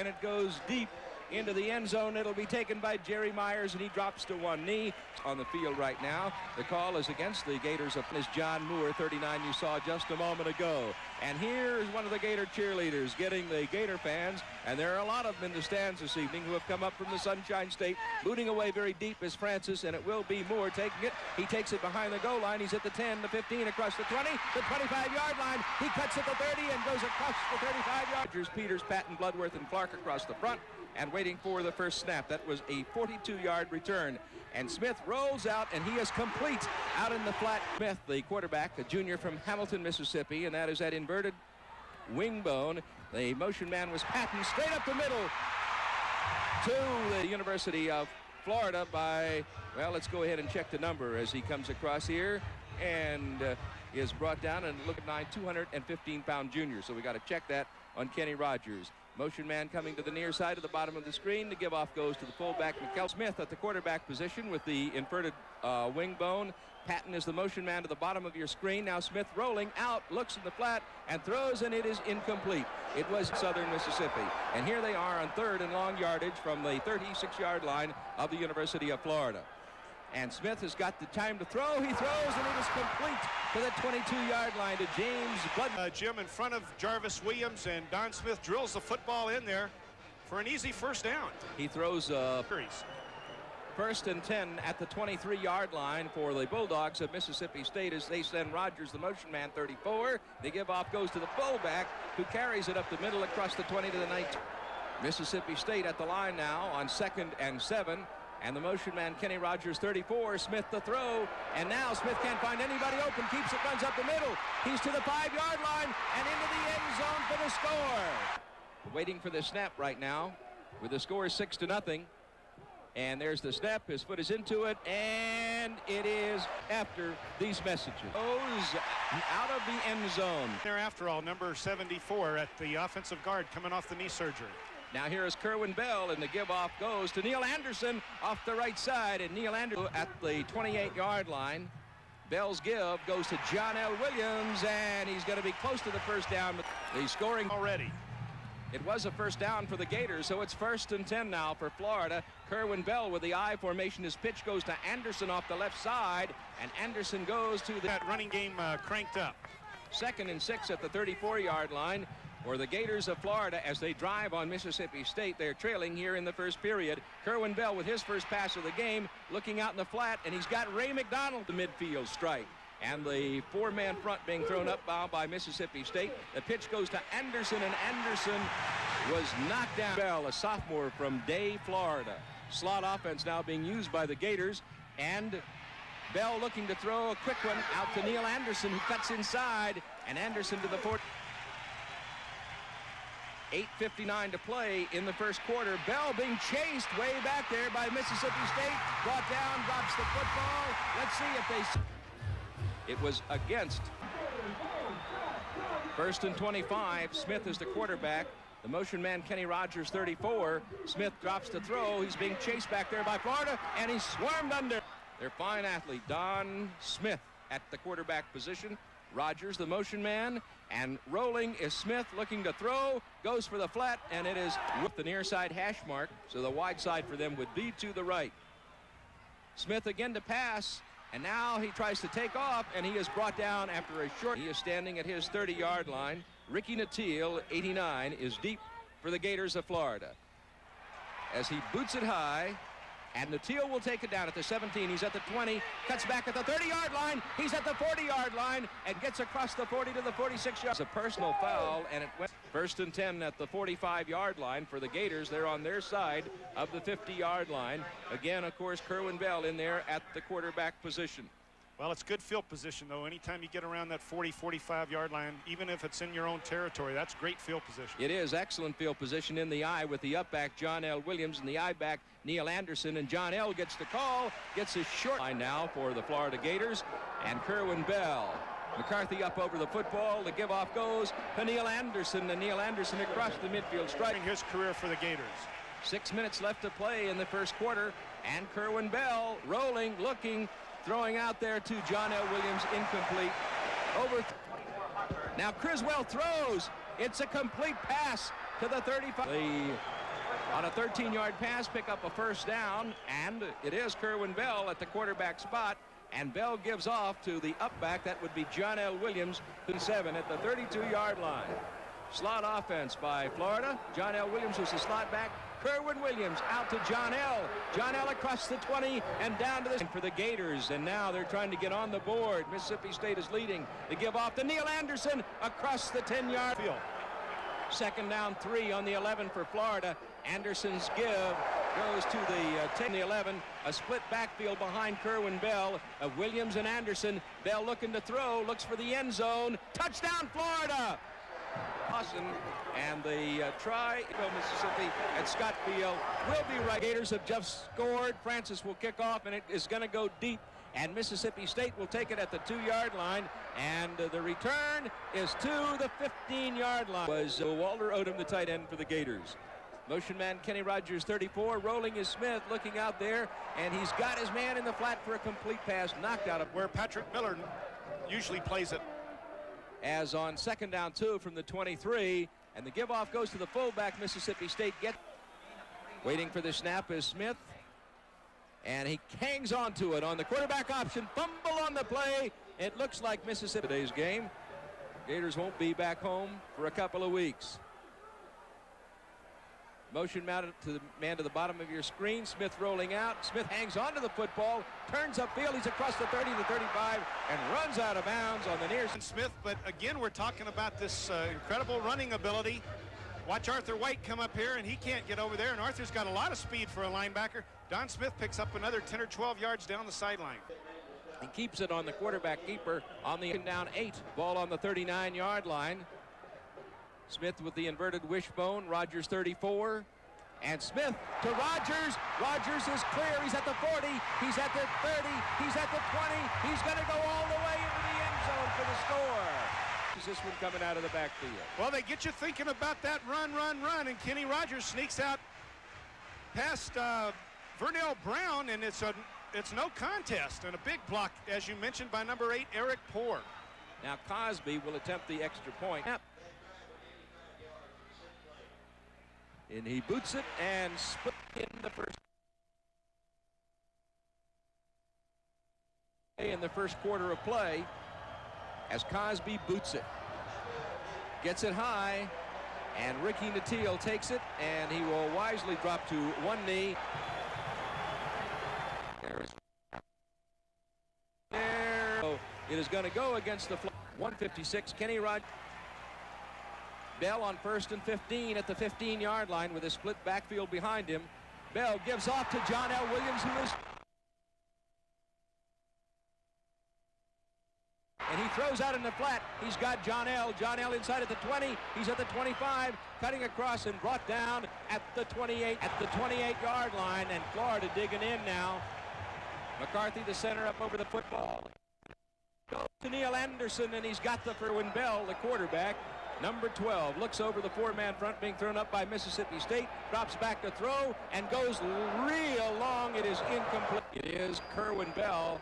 and it goes deep into the end zone. It'll be taken by Jerry Myers, and he drops to one knee on the field right now. The call is against the Gators. Is John Moore, 39, you saw just a moment ago. And here's one of the Gator cheerleaders getting the Gator fans, and there are a lot of them in the stands this evening who have come up from the Sunshine State. Booting away very deep is Francis, and it will be Moore taking it. He takes it behind the goal line. He's at the 10, the 15, across the 20, the 25-yard line. He cuts at the 30 and goes across the 35-yard. Peters, Patton, Bloodworth, and Clark across the front, and waiting for the first snap. That was a 42-yard return. And Smith rolls out, and he is complete out in the flat. Smith, the quarterback, a junior from Hamilton, Mississippi, and that is that inverted Wingbone. The motion man was Patton, straight up the middle to the University of Florida by, well, let's go ahead and check the number as he comes across here and is brought down, and look at 9, 215-pound junior. So we got to check that on Kenny Rogers. Motion man coming to the near side of the bottom of the screen. The give off goes to the fullback, McKell. Smith at the quarterback position with the inverted Wingbone. Patton is the motion man to the bottom of your screen. Now Smith rolling out, looks in the flat, and throws, and it is incomplete. It was Southern Mississippi. And here they are on third and long yardage from the 36-yard line of the University of Florida. And Smith has got the time to throw. He throws, and it is complete to the 22-yard line to James Blood. Jim in front of Jarvis Williams, and Don Smith drills the football in there for an easy first down. He throws first and 10 at the 23-yard line for the Bulldogs of Mississippi State as they send Rogers, the motion man, 34. The give off goes to the fullback, who carries it up the middle across the 20 to the 19. Mississippi State at the line now on 2nd and 7. And the motion man, Kenny Rogers, 34, Smith the throw, and now Smith can't find anybody open, keeps it, runs up the middle. He's to the 5-yard line and into the end zone for the score. Waiting for the snap right now with the score 6-0. And there's the snap, his foot is into it, and it is after these messages. Goes out of the end zone. There after all, number 74 at the offensive guard coming off the knee surgery. Now here is Kerwin Bell, and the give-off goes to Neil Anderson off the right side, and Neil Anderson at the 28-yard line. Bell's give goes to John L. Williams, and he's going to be close to the first down. The scoring already. It was a first down for the Gators, so it's 1st and 10 now for Florida. Kerwin Bell with the I formation. His pitch goes to Anderson off the left side, and Anderson goes to the running game cranked up. 2nd and 6 at the 34-yard line. For the Gators of Florida as they drive on Mississippi State. They're trailing here in the first period. Kerwin Bell with his first pass of the game, looking out in the flat, and he's got Ray McDonald, the midfield strike. And the 4-man front being thrown up by Mississippi State. The pitch goes to Anderson, and Anderson was knocked down. Bell, a sophomore from Day, Florida. Slot offense now being used by the Gators, and Bell looking to throw a quick one out to Neil Anderson, who cuts inside, and Anderson to the 4. 8:59 to play in the first quarter. Bell being chased way back there by Mississippi State. Brought down, drops the football. Let's see if they... It was against. 1st and 25. Smith is the quarterback. The motion man, Kenny Rogers, 34. Smith drops the throw. He's being chased back there by Florida, and he's swarmed under. Their fine athlete, Don Smith, at the quarterback position. Rogers, the motion man, and rolling is Smith, looking to throw, goes for the flat, and it is with the near side hash mark, so the wide side for them would be to the right. Smith again to pass, and now he tries to take off, and he is brought down after a short. He is standing at his 30-yard line. Ricky Natil, 89, is deep for the Gators of Florida. As he boots it high, and Natil will take it down at the 17. He's at the 20, cuts back at the 30-yard line. He's at the 40-yard line and gets across the 40 to the 46-yard. It's a personal foul, and it went 1st and 10 at the 45-yard line for the Gators. They're on their side of the 50-yard line. Again, of course, Kerwin Bell in there at the quarterback position. Well, it's good field position, though. Anytime you get around that 40, 45-yard line, even if it's in your own territory, that's great field position. It is excellent field position in the I with the up back, John L. Williams, and the I back, Neil Anderson. And John L. gets the call, gets his short line now for the Florida Gators. And Kerwin Bell. McCarthy up over the football. The give-off goes to Neil Anderson, and Neil Anderson across the midfield, striking his career for the Gators. 6 minutes left to play in the first quarter, and Kerwin Bell rolling, looking, throwing out there to John L. Williams, incomplete. Now Criswell throws. It's a complete pass to the 35. On a 13-yard pass, pick up a first down, and it is Kerwin Bell at the quarterback spot, and Bell gives off to the upback. That would be John L. Williams, 7 at the 32-yard line. Slot offense by Florida. John L. Williams was the slot back. Kerwin Williams out to John L. John L. across the 20 and down to the for the Gators, and now they're trying to get on the board. Mississippi State is leading. They give off to Neil Anderson across the 10-yard field. Second down 3 on the 11 for Florida. Anderson's give goes to the 10, the 11. A split backfield behind Kerwin Bell. Williams and Anderson. Bell looking to throw, looks for the end zone. Touchdown, Florida! Awesome. And the try, Mississippi at Scott Field will be right. Gators have just scored. Francis will kick off, and it is going to go deep. And Mississippi State will take it at the 2-yard line. And the return is to the 15-yard line. Was Walter Odom, the tight end for the Gators. Motion man Kenny Rogers, 34, rolling is Smith, looking out there, and he's got his man in the flat for a complete pass, knocked out of where Patrick Bellard usually plays it. As on second down 2 from the 23, and the give off goes to the fullback. Mississippi State waiting for the snap is Smith, and he hangs on to it on the quarterback option. Fumble on the play. It looks like Mississippi today's game. Gators won't be back home for a couple of weeks. Motion mounted to the man to the bottom of your screen. Smith rolling out. Smith hangs onto the football, turns upfield. He's across the 30 to 35 and runs out of bounds on the near side. Smith, but again, we're talking about this incredible running ability. Watch Arthur White come up here, and he can't get over there, and Arthur's got a lot of speed for a linebacker. Don Smith picks up another 10 or 12 yards down the sideline. He keeps it on the quarterback keeper on the down 8. Ball on the 39-yard line. Smith with the inverted wishbone. Rogers 34. And Smith to Rogers. Rogers is clear. He's at the 40. He's at the 30. He's at the 20. He's going to go all the way into the end zone for the score. Is this one coming out of the backfield? Well, they get you thinking about that run, and Kenny Rogers sneaks out past Vernell Brown, and it's no contest, and a big block, as you mentioned, by number 8, Eric Poore. Now Cosby will attempt the extra point. And he boots it and split in the first quarter of play as Cosby boots it. Gets it high, and Ricky Natile takes it, and he will wisely drop to one knee. There. It is going to go against the 156. Kenny Rogers. Bell on 1st and 15 at the 15-yard line with a split backfield behind him. Bell gives off to John L. Williams, who is... And he throws out in the flat. He's got John L. John L. inside at the 20. He's at the 25, cutting across and brought down at the 28. At the 28-yard line, and Florida digging in now. McCarthy, the center, up over the football. Goes to Neil Anderson, and he's got the Kerwin Bell, the quarterback. Number 12 looks over the 4-man front being thrown up by Mississippi State, drops back to throw, and goes real long. It is incomplete. It is Kerwin Bell.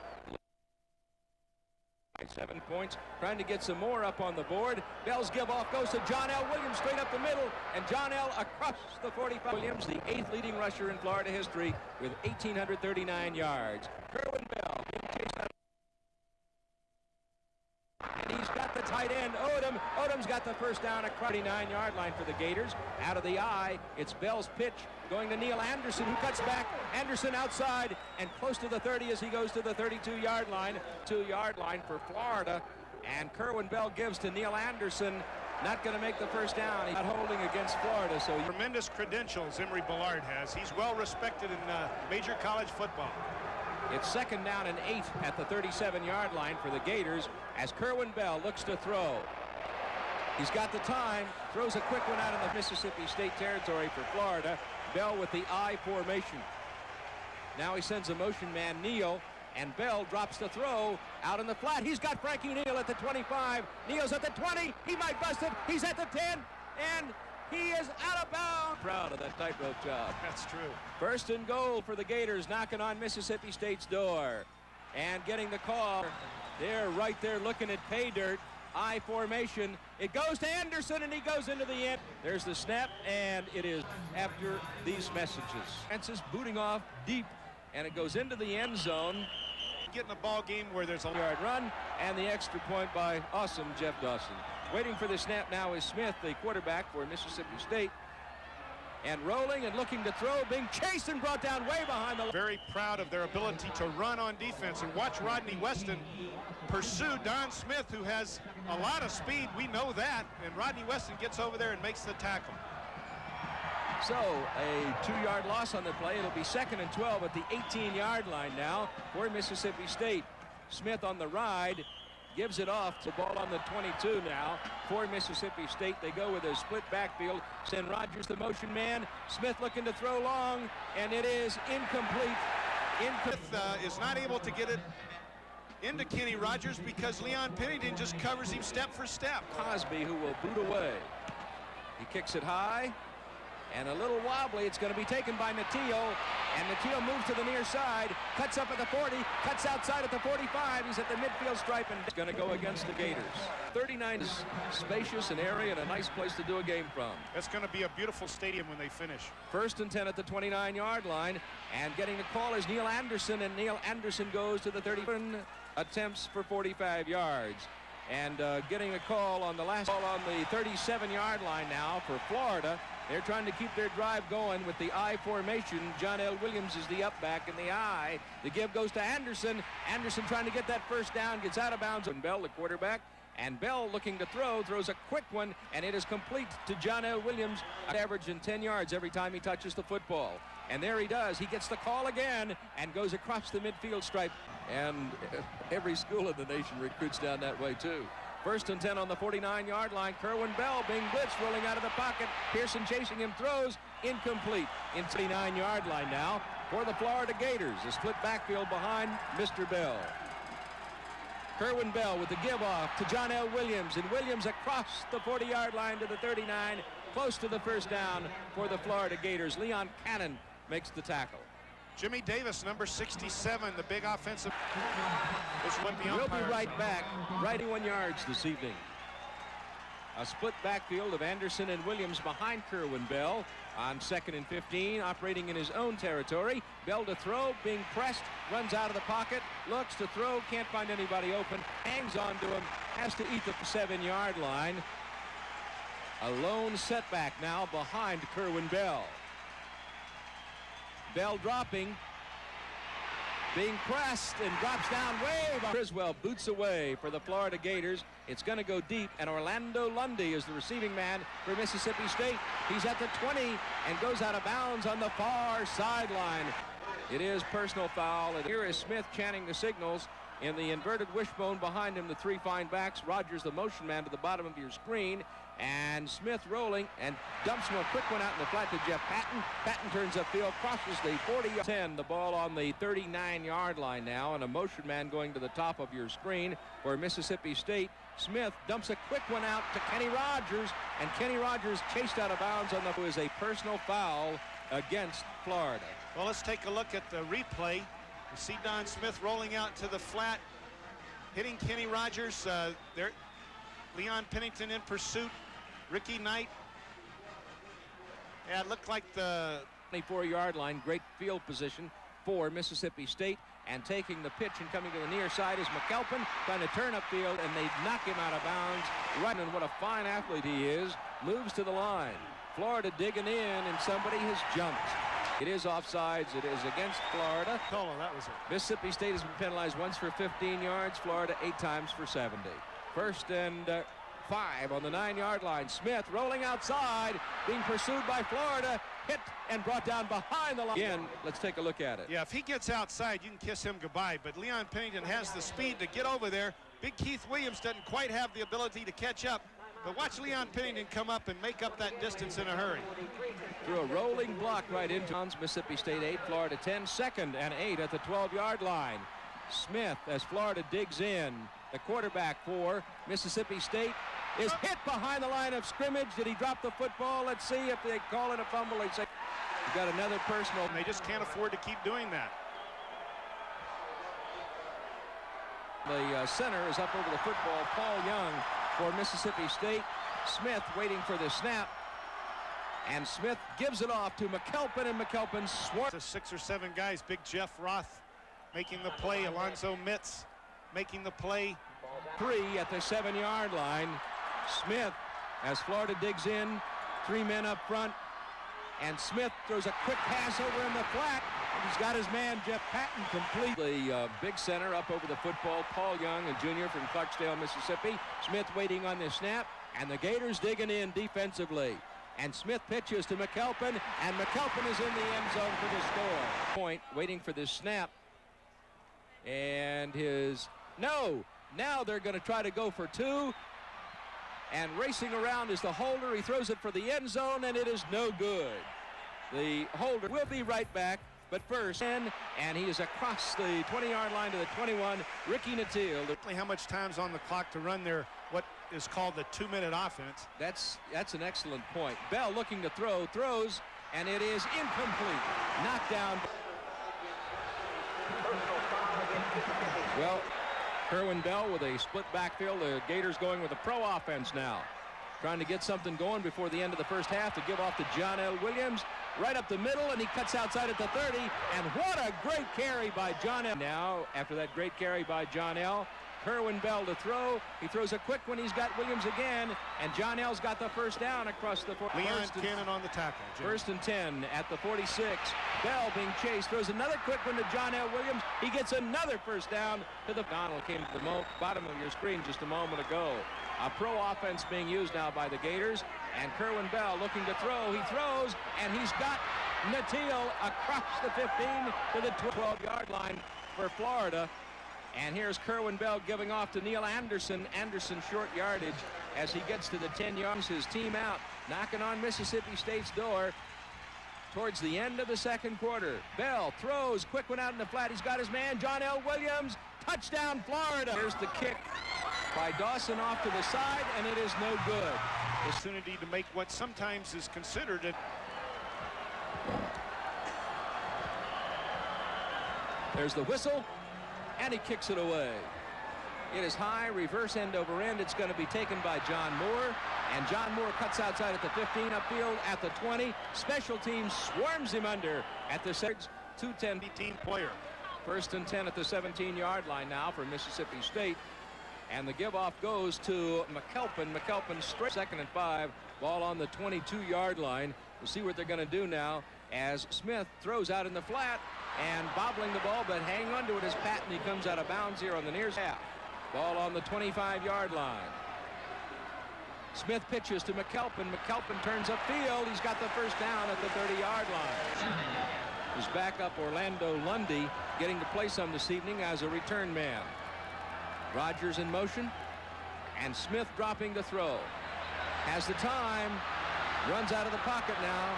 7 points, trying to get some more up on the board. Bell's give off goes to John L. Williams straight up the middle, and John L. across the 45. Williams, the 8th leading rusher in Florida history with 1,839 yards. Kerwin Bell being chased out. And he's got the tight end, Odom. Odom's got the first down at the 39-yard line for the Gators. Out of the eye, it's Bell's pitch going to Neil Anderson, who cuts back. Anderson outside and close to the 30 as he goes to the 32-yard line. 2-yard line for Florida. And Kerwin Bell gives to Neil Anderson. Not going to make the first down. He's not holding against Florida. So tremendous credentials Emory Bellard has. He's well respected in major college football. It's second down and 8 at the 37-yard line for the Gators as Kerwin Bell looks to throw. He's got the time, throws a quick one out of the Mississippi State territory for Florida. Bell with the I formation. Now he sends a motion man, Neal, and Bell drops the throw out in the flat. He's got Frankie Neal at the 25. Neal's at the 20. He might bust it. He's at the 10, and he is out of bounds. Proud of that tightrope job. That's true. First and goal for the Gators, knocking on Mississippi State's door and getting the call. They're right there looking at pay dirt. I formation. It goes to Anderson, and he goes into the end. There's the snap, and it is after these messages. Francis booting off deep, and it goes into the end zone. Getting a ball game where there's a yard run, and the extra point by awesome Jeff Dawson. Waiting for the snap now is Smith, the quarterback for Mississippi State. And rolling and looking to throw, being chased and brought down way behind the... Very proud of their ability to run on defense. And watch Rodney Weston pursue Don Smith, who has a lot of speed. We know that. And Rodney Weston gets over there and makes the tackle. So a 2-yard loss on the play. It'll be 2nd and 12 at the 18-yard line now for Mississippi State. Smith on the ride. Gives it off to ball on the 22 now for Mississippi State. They go with a split backfield. Send Rogers the motion man. Smith looking to throw long, and it is incomplete. Smith is not able to get it into Kenny Rogers because Leon Pennington just covers him step for step. Cosby, who will boot away. He kicks it high, and a little wobbly. It's going to be taken by Natillo, and Natillo moves to the near side, cuts up at the 40, cuts outside at the 45. He's at the midfield stripe, and it's going to go against the Gators. 39 is spacious and area and a nice place to do a game from. That's going to be a beautiful stadium when they finish. 1st and 10 at the 29-yard line, and getting the call is Neil Anderson, and Neil Anderson goes to the 31, attempts for 45 yards. And getting a call on the last ball on the 37-yard line now for Florida. They're trying to keep their drive going with the I formation. John L. Williams is the up back in the I. The give goes to Anderson. Anderson trying to get that first down, gets out of bounds. And Bell, the quarterback, and Bell looking to throw, throws a quick one, and it is complete to John L. Williams, averaging 10 yards every time he touches the football. And there he does. He gets the call again and goes across the midfield stripe. And every school in the nation recruits down that way, too. 1st and 10 on the 49-yard line. Kerwin Bell being blitzed, rolling out of the pocket. Pearson chasing him, throws, incomplete. In 39-yard line now for the Florida Gators. A split backfield behind Mr. Bell. Kerwin Bell with the give off to John L. Williams, and Williams across the 40-yard line to the 39, close to the first down for the Florida Gators. Leon Cannon makes the tackle. Jimmy Davis, number 67, the big offensive. Is what the We'll be right back. 91 yards this evening. A split backfield of Anderson and Williams behind Kerwin Bell on 2nd and 15, operating in his own territory. Bell to throw, being pressed, runs out of the pocket, looks to throw, can't find anybody open, hangs on to him, has to eat the 7-yard line. A lone setback now behind Kerwin Bell. Bell dropping, being pressed, and drops down way behind. Criswell boots away for the Florida Gators. It's going to go deep, and Orlando Lundy is the receiving man for Mississippi State. He's at the 20 and goes out of bounds on the far sideline. It is personal foul, and here is Smith chanting the signals. In the inverted wishbone behind him, the 3 fine backs. Rogers, the motion man, to the bottom of your screen. And Smith rolling and dumps him a quick one out in the flat to Jeff Patton. Patton turns upfield, crosses the 40-10. The ball on the 39-yard line now, and a motion man going to the top of your screen for Mississippi State. Smith dumps a quick one out to Kenny Rogers, and Kenny Rogers chased out of bounds on the... It was a personal foul against Florida. Well, let's take a look at the replay. You see Don Smith rolling out to the flat, hitting Kenny Rogers. There, Leon Pennington in pursuit. Ricky Knight. Yeah, it looked like the 24-yard line. Great field position for Mississippi State. And taking the pitch and coming to the near side is McAlpin, trying to turn upfield, and they knock him out of bounds. Right, and what a fine athlete he is. Moves to the line. Florida digging in, and somebody has jumped. It is offsides. It is against Florida. Oh, that was it. Mississippi State has been penalized once for 15 yards. Florida 8 times for 70. 1st and 5 on the 9-yard line. Smith rolling outside, being pursued by Florida. Hit and brought down behind the line. Again, let's take a look at it. Yeah, if he gets outside, you can kiss him goodbye. But Leon Pennington has the speed to get over there. Big Keith Williams doesn't quite have the ability to catch up. But watch Leon Pennington come up and make up that distance in a hurry. Through a rolling block right into Mississippi State 8, Florida 10, 2nd and 8 at the 12-yard line. Smith, as Florida digs in, the quarterback for Mississippi State, is hit behind the line of scrimmage. Did he drop the football? Let's see if they call it a fumble. They say you got another personal. And they just can't afford to keep doing that. The center is up over the football. Paul Young for Mississippi State. Smith waiting for the snap. And Smith gives it off to McAlpin, and McAlpin swarms. 6 or 7 guys. Big Jeff Roth making the play. Alonzo Mitz making the play. 3 at the 7-yard line. Smith, as Florida digs in, 3 men up front. And Smith throws a quick pass over in the flat. He's got his man, Jeff Patton, complete. The big center up over the football, Paul Young, a junior from Clarksdale, Mississippi. Smith waiting on the snap, and the Gators digging in defensively. And Smith pitches to McAlpin, and McAlpin is in the end zone for the score. Point, waiting for this snap. And now they're going to try to go for 2. And racing around is the holder. He throws it for the end zone, and it is no good. The holder will be right back, but first, and he is across the 20-yard line to the 21, Ricky Natil. How much time's on the clock to run their what is called the 2-minute offense? That's an excellent point. Bell looking to throws, and it is incomplete. Knocked down. Well, Kerwin Bell with a split backfield. The Gators going with a pro offense now. Trying to get something going before the end of the first half to give off to John L. Williams. Right up the middle, and he cuts outside at the 30. And what a great carry by John L. Now, after that great carry by John L., Kerwin Bell to throw. He throws a quick one. He's got Williams again, and John L's got the first down across the Leon Cannon on the tackle. Jim. 1st and 10 at the 46. Bell being chased, throws another quick one to John L. Williams. He gets another first down to the Donald came to the bottom of your screen just a moment ago. A pro offense being used now by the Gators, and Kerwin Bell looking to throw. He throws, and he's got Natil across the 15 to the 12-yard line for Florida. And here's Kerwin Bell giving off to Neil Anderson. Anderson short yardage as he gets to the 10 yards. His team out, knocking on Mississippi State's door towards the end of the second quarter. Bell throws, quick one out in the flat. He's got his man, John L. Williams. Touchdown, Florida. Here's the kick by Dawson off to the side, and it is no good. Opportunity to make what sometimes is considered a... There's the whistle, and he kicks it away. It is high, reverse end over end. It's going to be taken by John Moore, and John Moore cuts outside at the 15, upfield at the 20. Special teams swarms him under at the 6, 2-10 team player. 1st and 10 at the 17-yard line now for Mississippi State. And the give-off goes to McAlpin. McAlpin straight 2nd and 5. Ball on the 22-yard line. We'll see what they're going to do now as Smith throws out in the flat and bobbling the ball, but hanging on to it is Patton. He comes out of bounds here on the near half. Ball on the 25-yard line. Smith pitches to McAlpin. McAlpin turns upfield. He's got the first down at the 30-yard line. His backup Orlando Lundy getting to play some this evening as a return man. Rogers in motion, and Smith dropping to throw. Has the time, runs out of the pocket now,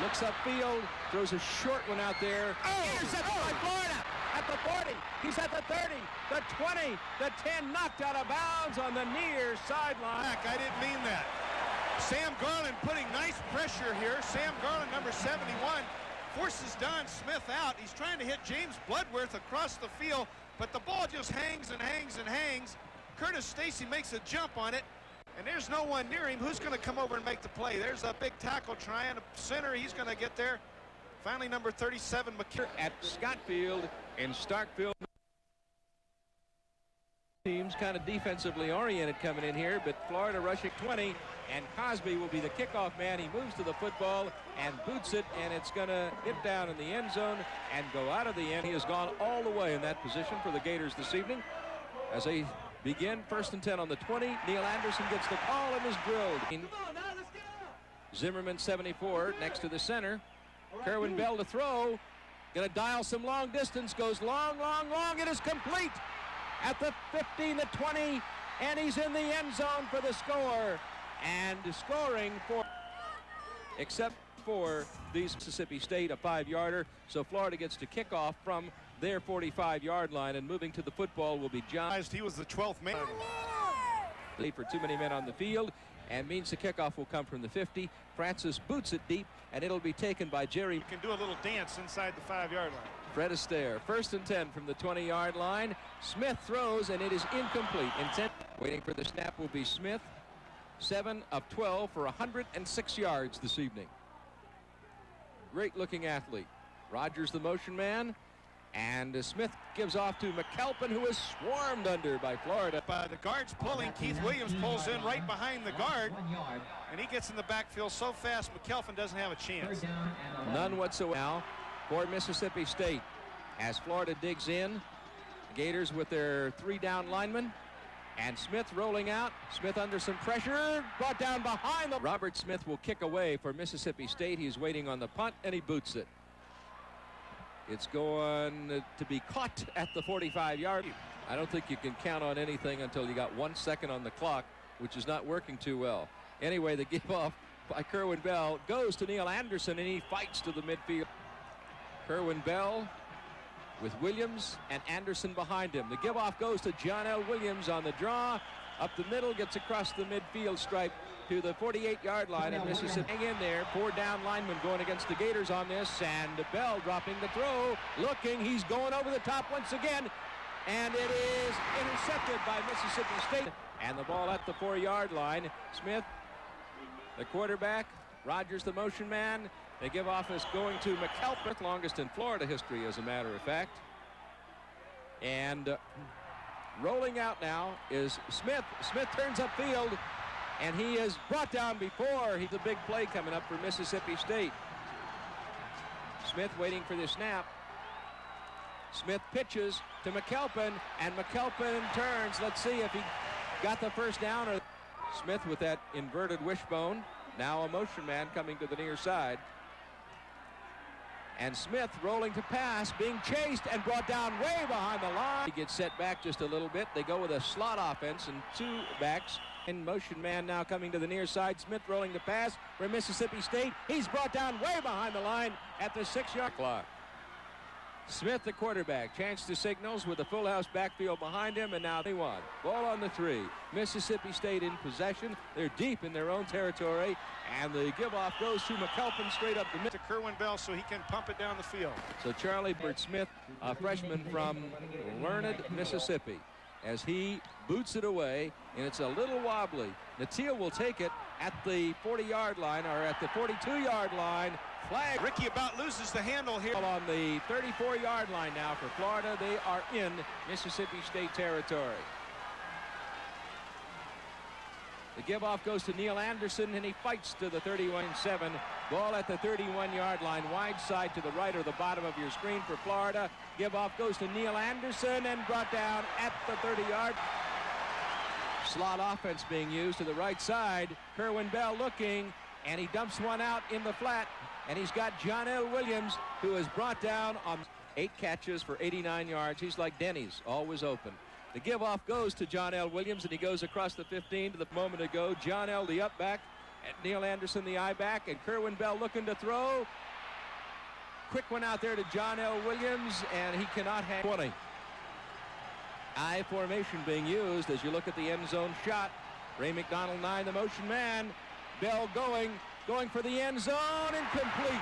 looks upfield, throws a short one out there. Intercepted by Florida at the 40. He's at the 30, the 20, the 10, knocked out of bounds on the near sideline. I didn't mean that. Sam Garland putting nice pressure here. Sam Garland, number 71, forces Don Smith out. He's trying to hit James Bloodworth across the field, but the ball just hangs and hangs and hangs. Curtis Stacy makes a jump on it, and there's no one near him. Who's going to come over and make the play? There's a big tackle trying to center. He's going to get there. Finally, number 37, McKinney. At Scottfield in Starkville. Teams kind of defensively oriented coming in here, but Florida rushing 20, and Cosby will be the kickoff man. He moves to the football and boots it, and it's going to hit down in the end zone and go out of the end. He has gone all the way in that position for the Gators this evening. As they begin 1st and 10 on the 20, Neil Anderson gets the call and is drilled. Zimmerman 74 next to the center. Kerwin Bell to throw. Going to dial some long distance. Goes long, long, long. It is complete at the 15, the 20, and he's in the end zone for the score. And scoring for, except for these Mississippi State, a 5-yarder. So Florida gets to kick off from their 45-yard line, and moving to the football will be John. He was the 12th man. Lead for too many men on the field, and means the kickoff will come from the 50. Francis boots it deep, and it'll be taken by Jerry. You can do a little dance inside the 5-yard line. Fred Astaire, 1st and 10 from the 20-yard line. Smith throws, and it is incomplete. Intent. Waiting for the snap will be Smith. 7 of 12 for 106 yards this evening. Great looking athlete. Rogers the motion man. And Smith gives off to McAlpin, who is swarmed under by Florida. The guard's pulling. Keith Williams pulls in right behind the guard. And he gets in the backfield so fast, McAlpin doesn't have a chance. None whatsoever now for Mississippi State. As Florida digs in, the Gators with their 3 down linemen. And Smith rolling out. Smith under some pressure. Brought down behind them. Robert Smith will kick away for Mississippi State. He's waiting on the punt, and he boots it. It's going to be caught at the 45-yard. I don't think you can count on anything until you got 1 second on the clock, which is not working too well. Anyway, the give off by Kerwin Bell goes to Neil Anderson, and he fights to the midfield. Kerwin Bell with Williams and Anderson behind him. The give off goes to John L. Williams on the draw. Up the middle, gets across the midfield stripe to the 48-yard line of Mississippi. Hang in there, 4 down linemen going against the Gators on this, and Bell dropping the throw, looking, he's going over the top once again, and it is intercepted by Mississippi State. And the ball at the 4-yard line. Smith, the quarterback, Rogers the motion man. They give off as going to McAlpin, longest in Florida history as a matter of fact. And rolling out now is Smith. Smith turns upfield, and he is brought down before. He's a big play coming up for Mississippi State. Smith waiting for the snap. Smith pitches to McAlpin, and McAlpin turns. Let's see if he got the first down. Or Smith with that inverted wishbone. Now a motion man coming to the near side. And Smith rolling to pass, being chased and brought down way behind the line. He gets set back just a little bit. They go with a slot offense and 2 backs. And motion man now coming to the near side. Smith rolling to pass for Mississippi State. He's brought down way behind the line at the 6-yard clock. Smith, the quarterback, chance to signals with a full house backfield behind him, and now they won. Ball on the 3. Mississippi State in possession. They're deep in their own territory, and the give-off goes to McAlpin straight up the middle. To Kerwin Bell so he can pump it down the field. So Charlie Bert Smith, a freshman from Learned, Mississippi, as he boots it away, and it's a little wobbly. Natil will take it at the 40-yard line, or at the 42-yard line. Flag. Ricky about loses the handle here. On the 34-yard line now for Florida. They are in Mississippi State territory. The give-off goes to Neil Anderson, and he fights to the 31-7. Ball at the 31-yard line, wide side to the right or the bottom of your screen for Florida. Give-off goes to Neil Anderson and brought down at the 30-yard. Slot offense being used to the right side. Kerwin Bell looking, and he dumps one out in the flat. And he's got John L. Williams, who is brought down on 8 catches for 89 yards. He's like Denny's, always open. The give-off goes to John L. Williams, and he goes across the 15 to the moment ago. John L., the up back, and Neil Anderson, the eye back, and Kerwin Bell looking to throw. Quick one out there to John L. Williams, and he cannot have 20. I formation being used as you look at the end zone shot. Ray McDonald, 9, the motion man. Bell going for the end zone, incomplete.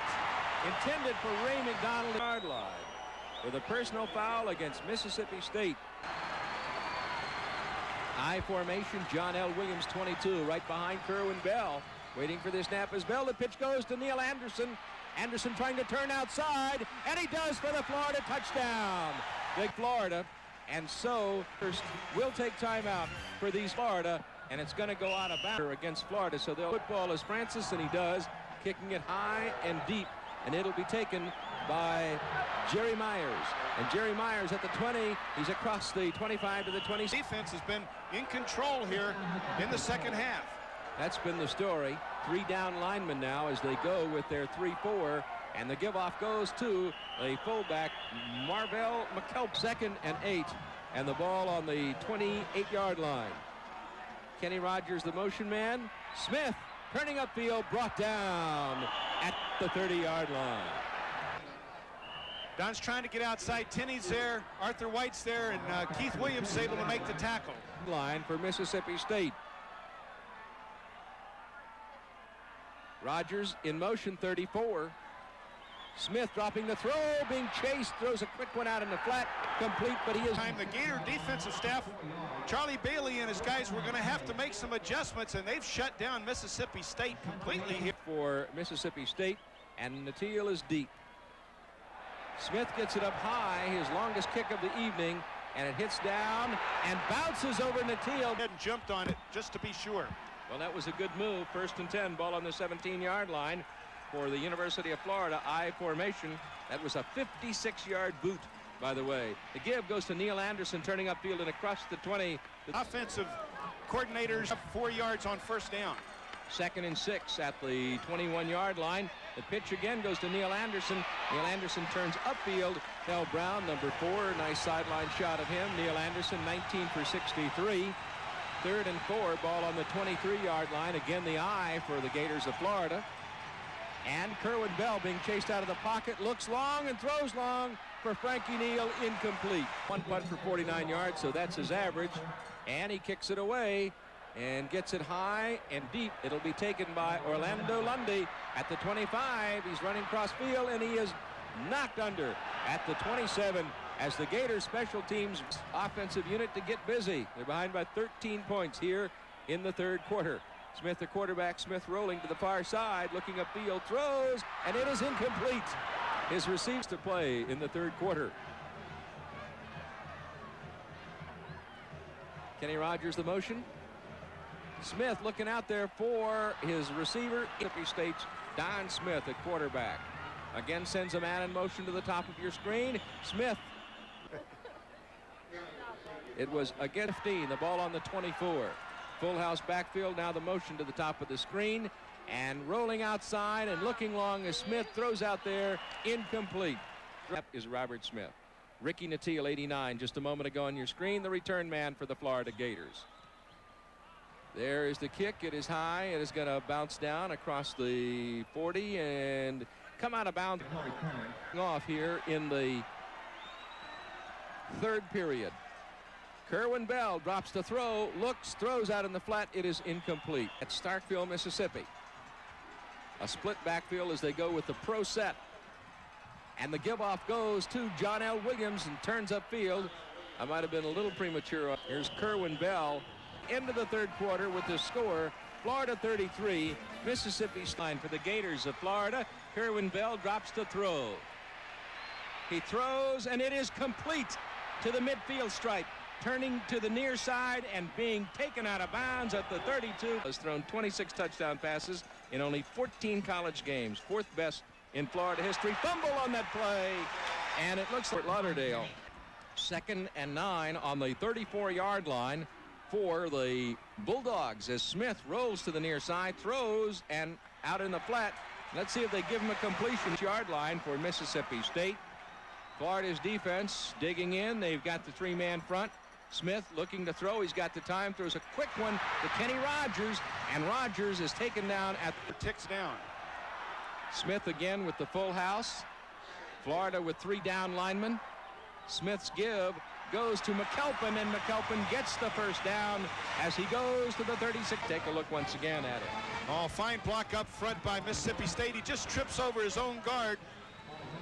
Intended for Ray McDonald, yard line, with a personal foul against Mississippi State. I formation, John L. Williams, 22, right behind Kerwin Bell. Waiting for the snap as Bell. The pitch goes to Neil Anderson. Anderson trying to turn outside, and he does for the Florida touchdown. Big Florida, and so first will take timeout for these Florida, and it's going to go out of bounds against Florida. So they'll football as Francis, and he does, kicking it high and deep, and it'll be taken by Jerry Myers. And Jerry Myers at the 20, he's across the 25 to the 20. Defense has been in control here in the second half. That's been the story. 3 down linemen now as they go with their 3-4, and the give-off goes to the fullback, Marvell McKelp, 2nd and 8, and the ball on the 28-yard line. Kenny Rogers, the motion man. Smith turning upfield, brought down at the 30-yard line. Don's trying to get outside. Tinney's there, Arthur White's there, and Keith Williams is able to make the tackle. Line for Mississippi State. Rogers in motion, 34. Smith dropping the throw, being chased, throws a quick one out in the flat, complete, but he is... The Gator defensive staff, Charlie Bailey and his guys were going to have to make some adjustments, and they've shut down Mississippi State completely here. For Mississippi State, and Natil is deep. Smith gets it up high, his longest kick of the evening, and it hits down and bounces over Natil. And jumped on it just to be sure. Well, that was a good move. 1st and 10, ball on the 17-yard line for the University of Florida, I formation. That was a 56-yard boot, by the way. The give goes to Neil Anderson, turning upfield and across the 20. Offensive coordinators up 4 yards on 1st down. 2nd and 6 at the 21-yard line. The pitch again goes to Neil Anderson. Neil Anderson turns upfield. Del Brown, number 4, nice sideline shot of him. Neil Anderson, 19 for 63. 3rd and 4, ball on the 23-yard line. Again, the eye for the Gators of Florida. And Kerwin Bell being chased out of the pocket, looks long and throws long for Frankie Neal, incomplete. One punt for 49 yards, so that's his average. And he kicks it away and gets it high and deep. It'll be taken by Orlando Lundy at the 25. He's running cross field, and he is knocked under at the 27 as the Gators special teams offensive unit to get busy. They're behind by 13 points here in the 3rd quarter. Smith, the quarterback, Smith rolling to the far side, looking upfield, throws, and it is incomplete. His receives to play in the 3rd quarter. Kenny Rogers, the motion. Smith looking out there for his receiver. Mississippi State's Don Smith at quarterback. Again sends a man in motion to the top of your screen. Smith. It was again 15, the ball on the 24. Full house backfield, now the motion to the top of the screen. And rolling outside and looking long as Smith throws out there, incomplete. That is Robert Smith. Ricky Natil, 89, just a moment ago on your screen, the return man for the Florida Gators. There is the kick. It is high. It is going to bounce down across the 40 and come out of bounds off here in the 3rd period. Kerwin Bell drops the throw, looks, throws out in the flat. It is incomplete. At Starkville, Mississippi. A split backfield as they go with the pro set. And the give off goes to John L. Williams and turns upfield. I might have been a little premature. Here's Kerwin Bell into the 3rd quarter with the score. Florida 33, Mississippi line for the Gators of Florida. Kerwin Bell drops the throw. He throws, and it is complete to the midfield stripe, turning to the near side and being taken out of bounds at the 32. Has thrown 26 touchdown passes in only 14 college games, 4th best in Florida history. Fumble on that play, and it looks like Fort Lauderdale. 2nd and 9 on the 34-yard line for the Bulldogs as Smith rolls to the near side, throws, and out in the flat. Let's see if they give him a completion. Yard line for Mississippi State. Florida's defense digging in. They've got the 3-man front. Smith looking to throw. He's got the time. Throws a quick one to Kenny Rogers, and Rogers is taken down at the ticks down. Smith again with the full house. Florida with 3 down linemen. Smith's give goes to McAlpin, and McAlpin gets the 1st down as he goes to the 36. Take a look once again at it. Oh, fine block up front by Mississippi State. He just trips over his own guard.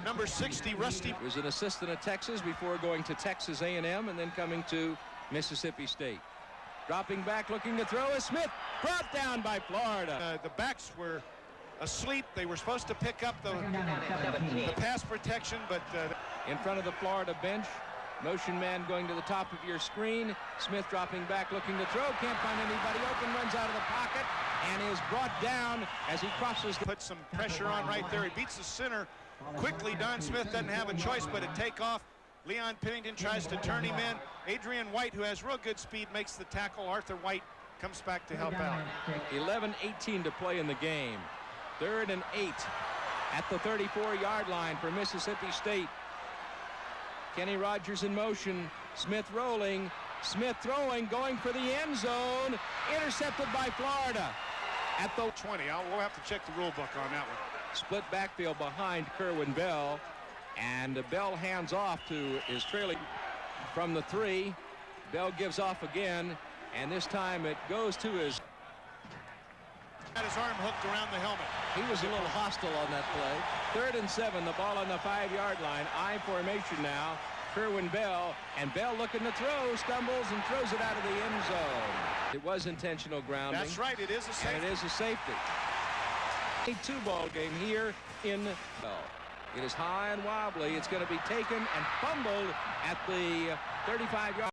Number 60, Rusty. He was an assistant at Texas before going to Texas A&M and then coming to Mississippi State. Dropping back, looking to throw is Smith. Brought down by Florida. The backs were asleep. They were supposed to pick up the pass protection, but in front of the Florida bench. Motion man going to the top of your screen. Smith dropping back, looking to throw. Can't find anybody open. Runs out of the pocket and is brought down as he crosses. Put some pressure on right there. He beats the center quickly. Don Smith doesn't have a choice but to take off. Leon Pennington tries to turn him in. Adrian White, who has real good speed, makes the tackle. Arthur White comes back to help out. 11:18 to play in the game. 3rd and 8 at the 34-yard line for Mississippi State. Kenny Rogers in motion. Smith rolling. Smith throwing, going for the end zone. Intercepted by Florida at the 20. We'll have to check the rule book on that one. Split backfield behind Kerwin Bell. And Bell hands off to his trailing from the 3. Bell gives off again. And this time it goes to his Got his arm hooked around the helmet. He was a little hostile on that play. 3rd and 7, the ball on the 5-yard line. I formation now. Kerwin Bell, and Bell looking to throw, stumbles and throws it out of the end zone. It was intentional grounding. That's right, it is a safety. And it is a safety. A 2-ball game here in Bell. It is high and wobbly. It's going to be taken and fumbled at the 35-yard.